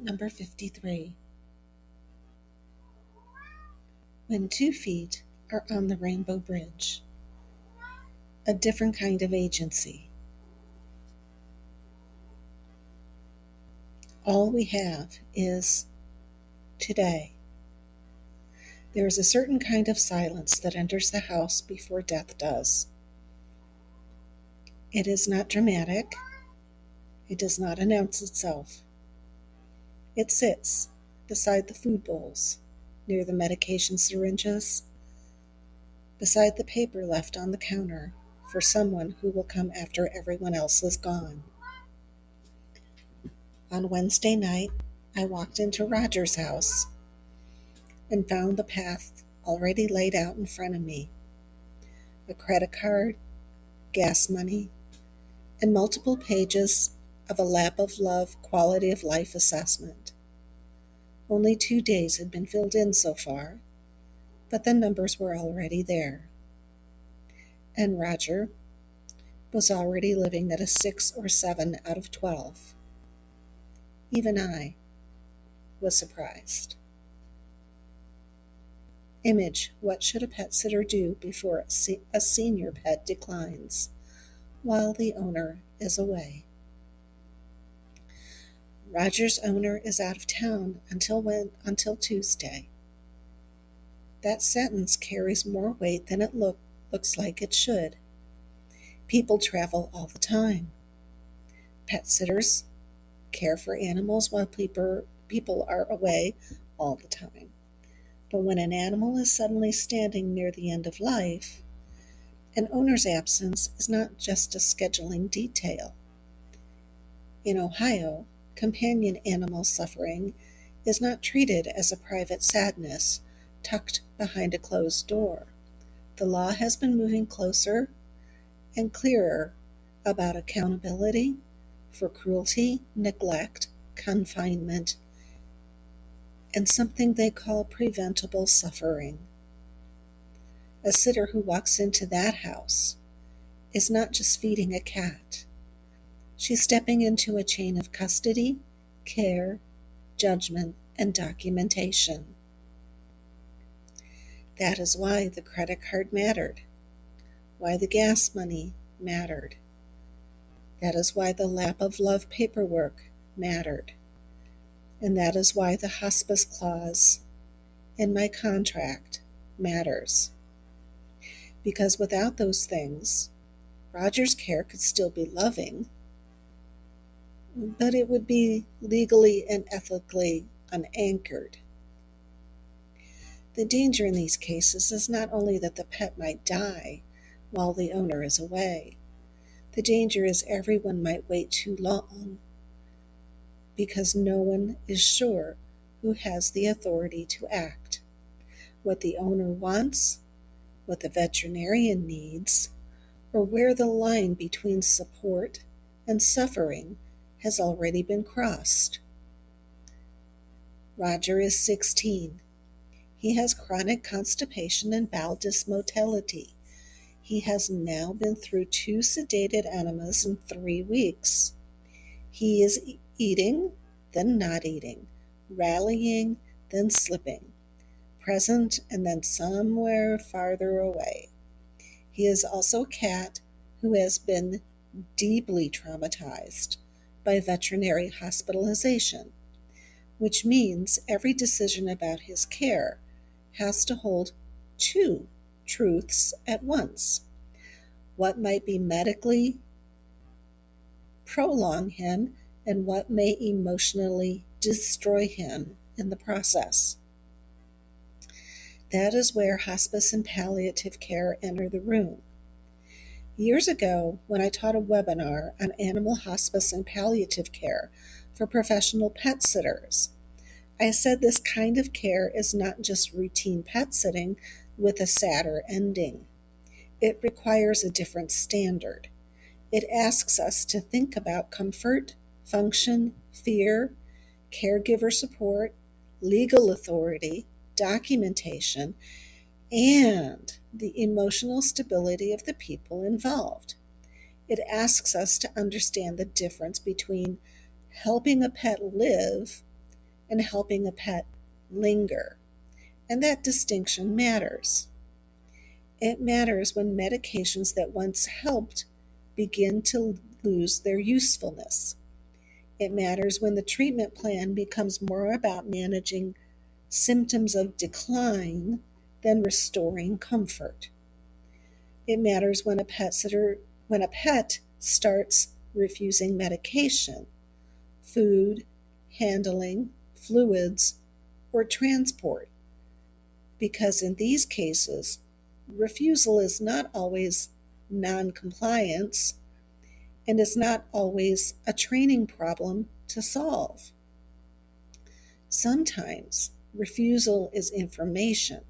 Number 53. When 2 feet are on the Rainbow Bridge, a different kind of agency. All we have is today. There is a certain kind of silence that enters the house before death does. It is not dramatic. It does not announce itself. It sits beside the food bowls, near the medication syringes, beside the paper left on the counter for someone who will come after everyone else is gone. On Wednesday night, I walked into Roger's house and found the path already laid out in front of me. A credit card, gas money, and multiple pages of a lap of love quality of life assessment. Only 2 days had been filled in so far, but the numbers were already there. And Roger was already living at a 6 or 7 out of 12. Even I was surprised. Image: what should a pet sitter do before a senior pet declines while the owner is away? Roger's owner is out of town until Tuesday. That sentence carries more weight than it looks like it should. People travel all the time. Pet sitters care for animals while people are away all the time. But when an animal is suddenly standing near the end of life, an owner's absence is not just a scheduling detail. In Ohio, companion animal suffering is not treated as a private sadness tucked behind a closed door. The law has been moving closer and clearer about accountability for cruelty, neglect, confinement, and something they call preventable suffering. A sitter who walks into that house is not just feeding a cat. She's stepping into a chain of custody, care, judgment, and documentation. That is why the credit card mattered, why the gas money mattered. That is why the lap of love paperwork mattered. And that is why the hospice clause in my contract matters. Because without those things, Roger's care could still be loving, but it would be legally and ethically unanchored. The danger in these cases is not only that the pet might die while the owner is away. The danger is everyone might wait too long because no one is sure who has the authority to act. What the owner wants, what the veterinarian needs, or where the line between support and suffering has already been crossed. Roger is 16. He has chronic constipation and bowel dysmotility. He has now been through 2 sedated enemas in 3 weeks. He is eating, then not eating, rallying, then slipping, present and then somewhere farther away. He is also a cat who has been deeply traumatized by veterinary hospitalization, which means every decision about his care has to hold 2 truths at once. What might be medically prolong him and what may emotionally destroy him in the process. That is where hospice and palliative care enter the room. Years ago, when I taught a webinar on animal hospice and palliative care for professional pet sitters, I said this kind of care is not just routine pet sitting with a sadder ending. It requires a different standard. It asks us to think about comfort, function, fear, caregiver support, legal authority, documentation, and the emotional stability of the people involved. It asks us to understand the difference between helping a pet live and helping a pet linger. And that distinction matters. It matters when medications that once helped begin to lose their usefulness. It matters when the treatment plan becomes more about managing symptoms of decline than restoring comfort. It matters when a pet starts refusing medication, food, handling, fluids, or transport, because in these cases, refusal is not always noncompliance and is not always a training problem to solve. Sometimes refusal is information.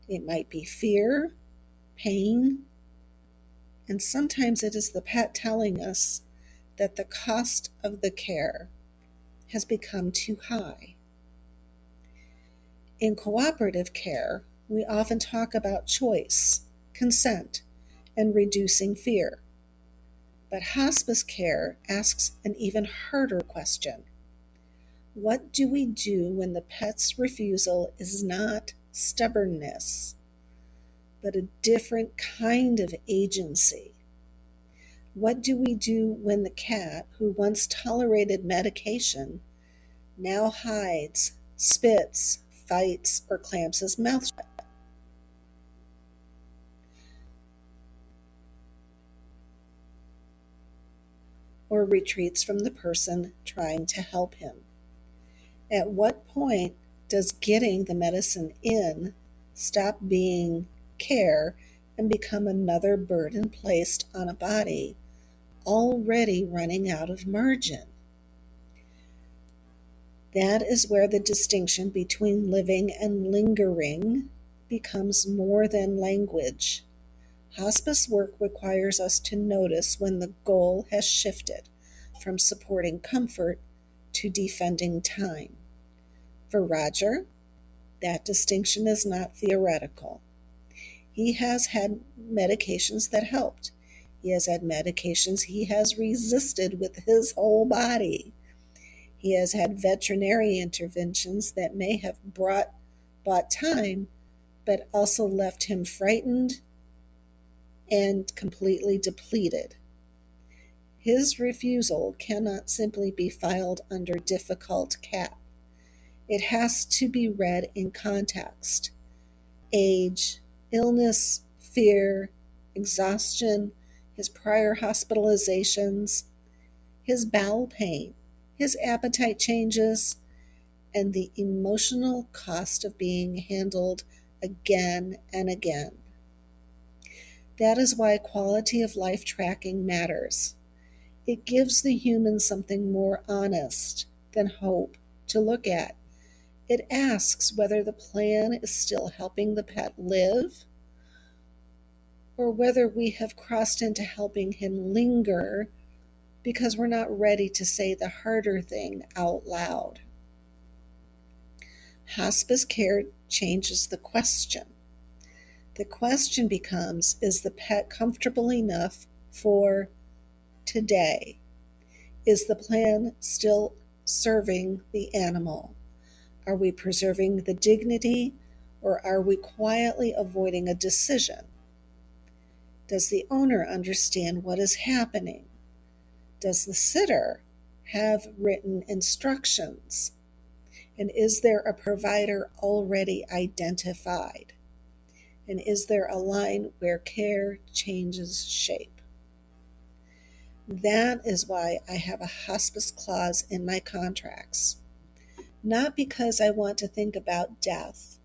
It might be fear, pain, and sometimes it is the pet telling us that the cost of the care has become too high. In cooperative care, we often talk about choice, consent, and reducing fear. But hospice care asks an even harder question. What do we do when the pet's refusal is not stubbornness, but a different kind of agency? What do we do when the cat, who once tolerated medication, now hides, spits, fights, or clamps his mouth shut? Or retreats from the person trying to help him? At what point does getting the medicine in stop being care and become another burden placed on a body already running out of margin? That is where the distinction between living and lingering becomes more than language. Hospice work requires us to notice when the goal has shifted from supporting comfort to defending time. For Roger, that distinction is not theoretical. He has had medications that helped. He has had medications he has resisted with his whole body. He has had veterinary interventions that may have bought time, but also left him frightened and completely depleted. His refusal cannot simply be filed under difficult cap. It has to be read in context. Age, illness, fear, exhaustion, his prior hospitalizations, his bowel pain, his appetite changes, and the emotional cost of being handled again and again. That is why quality of life tracking matters. It gives the human something more honest than hope to look at. It asks whether the plan is still helping the pet live, or whether we have crossed into helping him linger because we're not ready to say the harder thing out loud. Hospice care changes the question. The question becomes, is the pet comfortable enough for today? Is the plan still serving the animal? Are we preserving the dignity, or are we quietly avoiding a decision? Does the owner understand what is happening? Does the sitter have written instructions? And is there a provider already identified? And is there a line where care changes shape? That is why I have a hospice clause in my contracts. Not because I want to think about death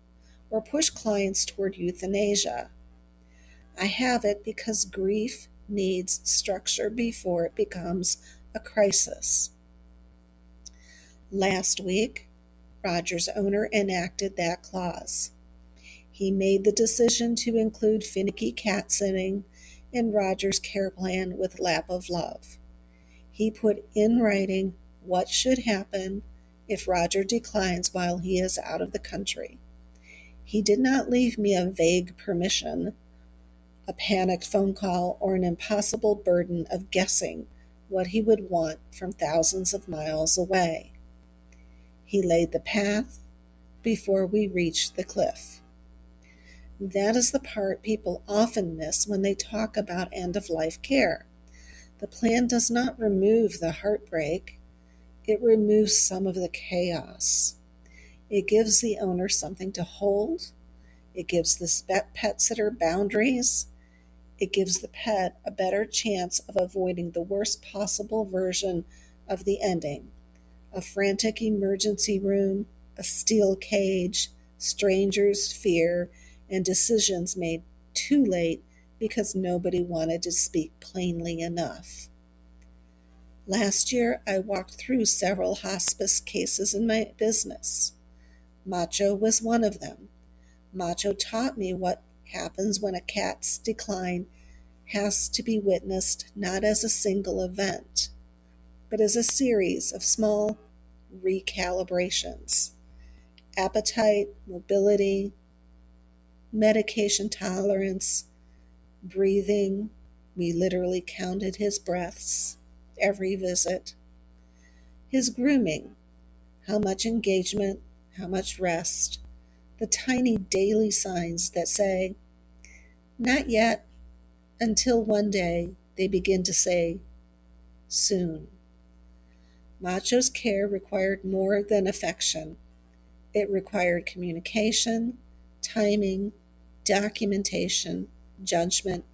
or push clients toward euthanasia. I have it because grief needs structure before it becomes a crisis. Last week, Roger's owner enacted that clause. He made the decision to include finicky cat sitting in Roger's care plan with lap of love. He put in writing what should happen if Roger declines while he is out of the country. He did not leave me a vague permission, a panicked phone call, or an impossible burden of guessing what he would want from thousands of miles away. He laid the path before we reached the cliff. That is the part people often miss when they talk about end-of-life care. The plan does not remove the heartbreak, it removes some of the chaos. It gives the owner something to hold, it gives the pet sitter boundaries, it gives the pet a better chance of avoiding the worst possible version of the ending: a frantic emergency room, a steel cage, strangers' fear, and decisions made too late because nobody wanted to speak plainly enough. Last year, I walked through several hospice cases in my business. Macho was one of them. Macho taught me what happens when a cat's decline has to be witnessed not as a single event, but as a series of small recalibrations: appetite, mobility, medication tolerance, breathing. We literally counted his breaths every visit. His grooming, how much engagement, how much rest, the tiny daily signs that say, not yet, until one day they begin to say, soon. Macho's care required more than affection. It required communication, timing, documentation, judgment,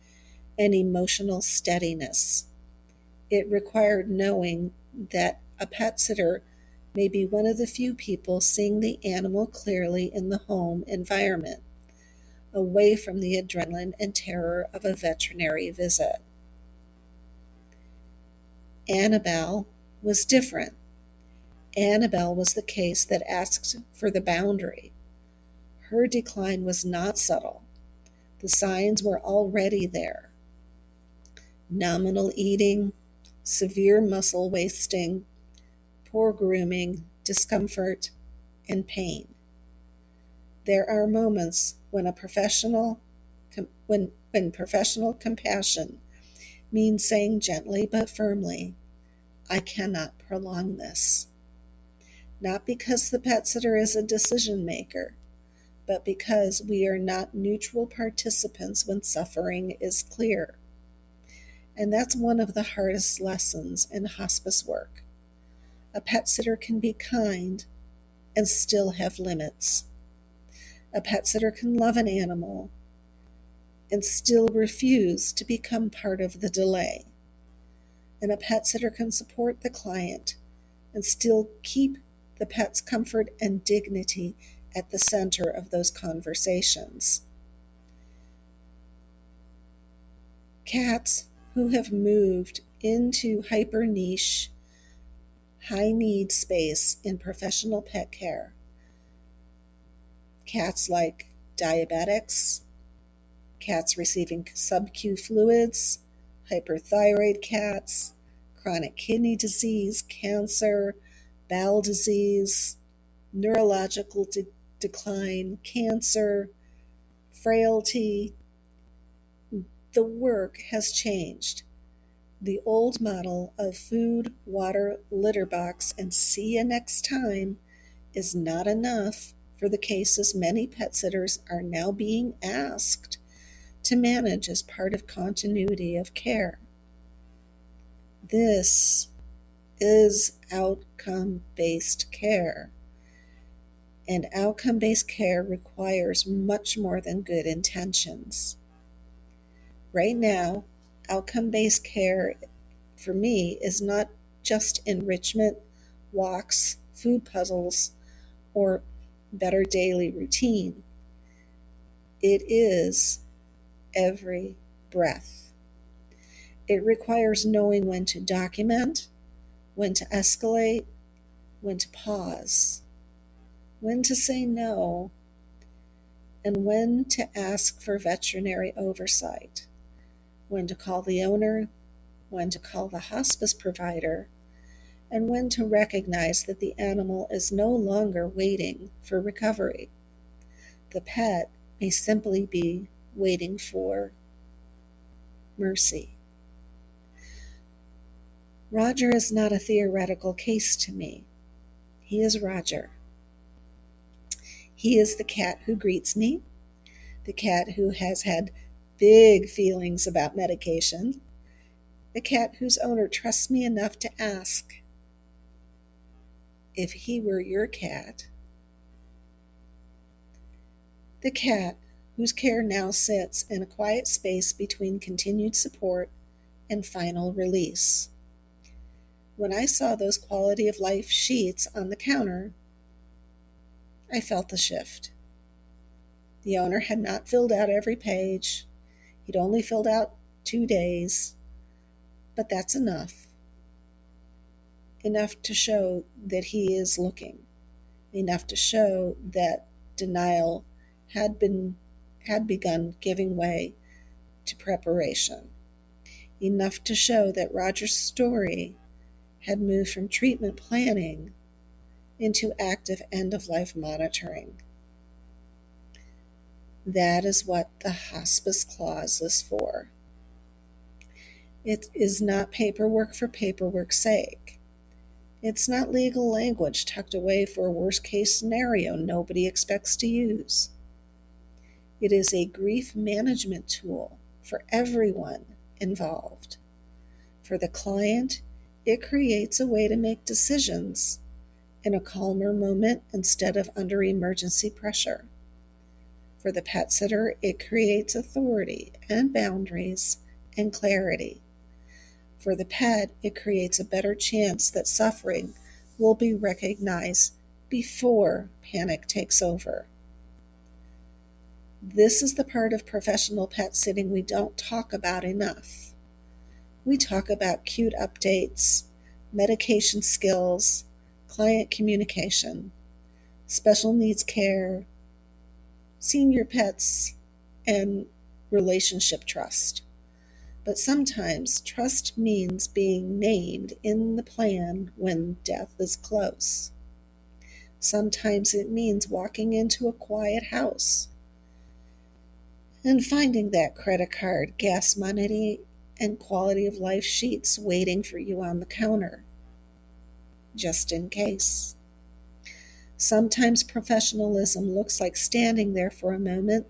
and emotional steadiness. It required knowing that a pet sitter may be one of the few people seeing the animal clearly in the home environment, away from the adrenaline and terror of a veterinary visit. Annabelle was different. Annabelle was the case that asked for the boundary. Her decline was not subtle. The signs were already there: nominal eating, severe muscle wasting, poor grooming, discomfort, and pain. There are moments when when professional compassion means saying gently but firmly, I cannot prolong this. Not because the pet sitter is a decision maker, but because we are not neutral participants when suffering is clear. And that's one of the hardest lessons in hospice work. A pet sitter can be kind and still have limits. A pet sitter can love an animal and still refuse to become part of the delay. And a pet sitter can support the client and still keep the pet's comfort and dignity at the center of those conversations. Cats who have moved into hyper niche, high need space in professional pet care. Cats like diabetics, cats receiving sub-Q fluids, hyperthyroid cats, chronic kidney disease, cancer, bowel disease, neurological decline, cancer, frailty. The work has changed. The old model of food, water, litter box, and see you next time is not enough for the cases many pet sitters are now being asked to manage as part of continuity of care. This is outcome-based care, and outcome-based care requires much more than good intentions. Right now, outcome-based care for me is not just enrichment, walks, food puzzles, or better daily routine. It is every breath. It requires knowing when to document, when to escalate, when to pause, when to say no, and when to ask for veterinary oversight, when to call the owner, when to call the hospice provider, and when to recognize that the animal is no longer waiting for recovery. The pet may simply be waiting for mercy. Roger is not a theoretical case to me. He is Roger. He is the cat who greets me, the cat who has had big feelings about medication, the cat whose owner trusts me enough to ask, if he were your cat, the cat whose care now sits in a quiet space between continued support and final release. When I saw those quality of life sheets on the counter, I felt the shift. The owner had not filled out every page. He'd only filled out 2 days, but that's enough. Enough to show that he is looking. Enough to show that denial had begun giving way to preparation. Enough to show that Roger's story had moved from treatment planning into active end-of-life monitoring. That is what the hospice clause is for. It is not paperwork for paperwork's sake. It's not legal language tucked away for a worst-case scenario nobody expects to use. It is a grief management tool for everyone involved. For the client, it creates a way to make decisions in a calmer moment instead of under emergency pressure. For the pet sitter, it creates authority and boundaries and clarity. For the pet, it creates a better chance that suffering will be recognized before panic takes over. This is the part of professional pet sitting we don't talk about enough. We talk about cute updates, medication skills, client communication, special needs care, senior pets, and relationship trust. But sometimes trust means being named in the plan when death is close. Sometimes it means walking into a quiet house and finding that credit card, gas money, and quality of life sheets waiting for you on the counter, just in case. Sometimes professionalism looks like standing there for a moment,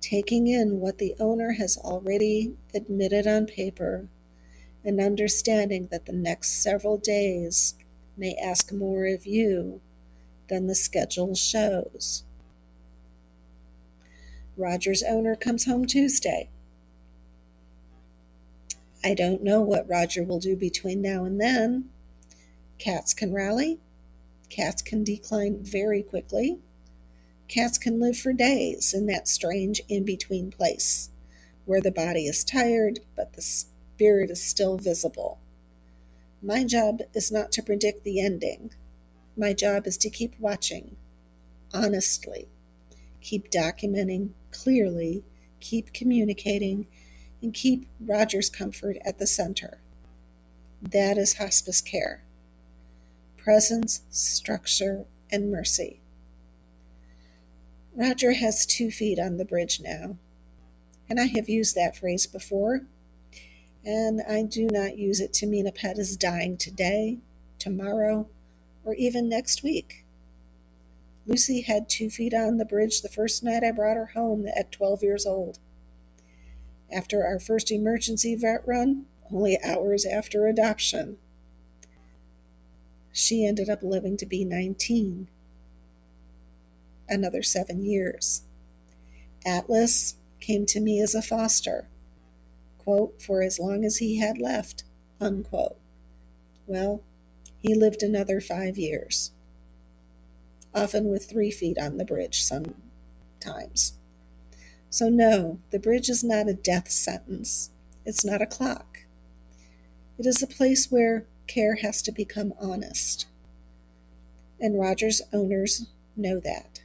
taking in what the owner has already admitted on paper, and understanding that the next several days may ask more of you than the schedule shows. Roger's owner comes home Tuesday. I don't know what Roger will do between now and then. Cats can rally. Cats can decline very quickly. Cats can live for days in that strange in-between place where the body is tired but the spirit is still visible. My job is not to predict the ending. My job is to keep watching, honestly, keep documenting clearly, keep communicating, and keep Roger's comfort at the center. That is hospice care. Presence, structure, and mercy. Roger has 2 feet on the bridge now, and I have used that phrase before, and I do not use it to mean a pet is dying today, tomorrow, or even next week. Lucy had 2 feet on the bridge the first night I brought her home at 12 years old. After our first emergency vet run, only hours after adoption, she ended up living to be 19. Another 7 years. Atlas came to me as a foster, quote, for as long as he had left, unquote. Well, he lived another 5 years, often with 3 feet on the bridge sometimes. So no, the bridge is not a death sentence. It's not a clock. It is a place where care has to become honest. And Roger's owners know that.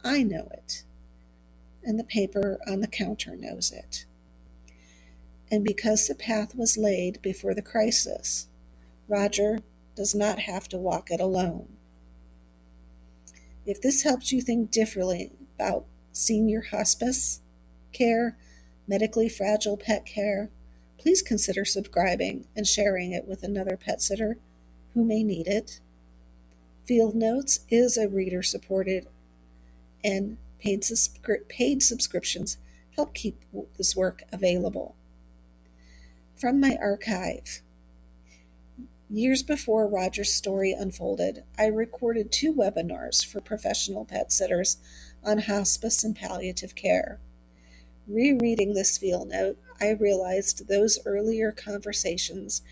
I know it. And the paper on the counter knows it. And because the path was laid before the crisis, Roger does not have to walk it alone. If this helps you think differently about senior hospice care, medically fragile pet care, please consider subscribing and sharing it with another pet sitter who may need it. Field Notes is a reader-supported and paid subscriptions help keep this work available. From my archive, years before Roger's story unfolded, I recorded 2 webinars for professional pet sitters on hospice and palliative care. Rereading this field note, I realized those earlier conversations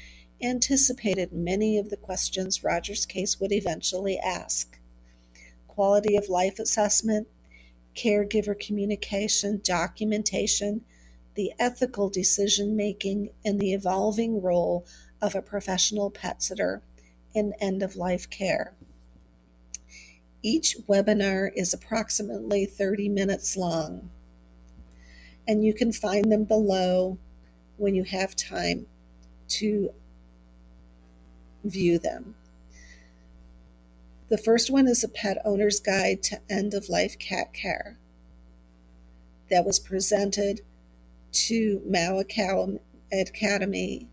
anticipated many of the questions Roger's case would eventually ask: quality of life assessment, caregiver communication, documentation, the ethical decision making, and the evolving role of a professional pet sitter in end of life care. Each webinar is approximately 30 minutes long, and you can find them below when you have time to view them. The first one is a pet owner's guide to end of life cat care that was presented to Mao Academy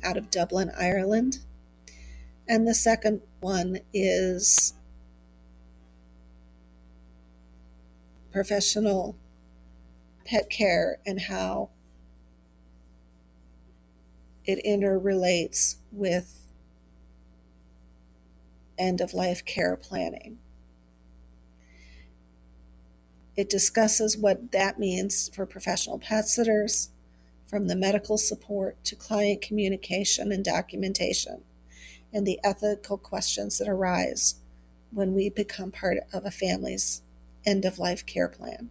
out of Dublin, Ireland. And the second one is professional pet care and how it interrelates with end of life care planning. It discusses what that means for professional pet sitters, from the medical support to client communication and documentation, and the ethical questions that arise when we become part of a family's end of life care plan.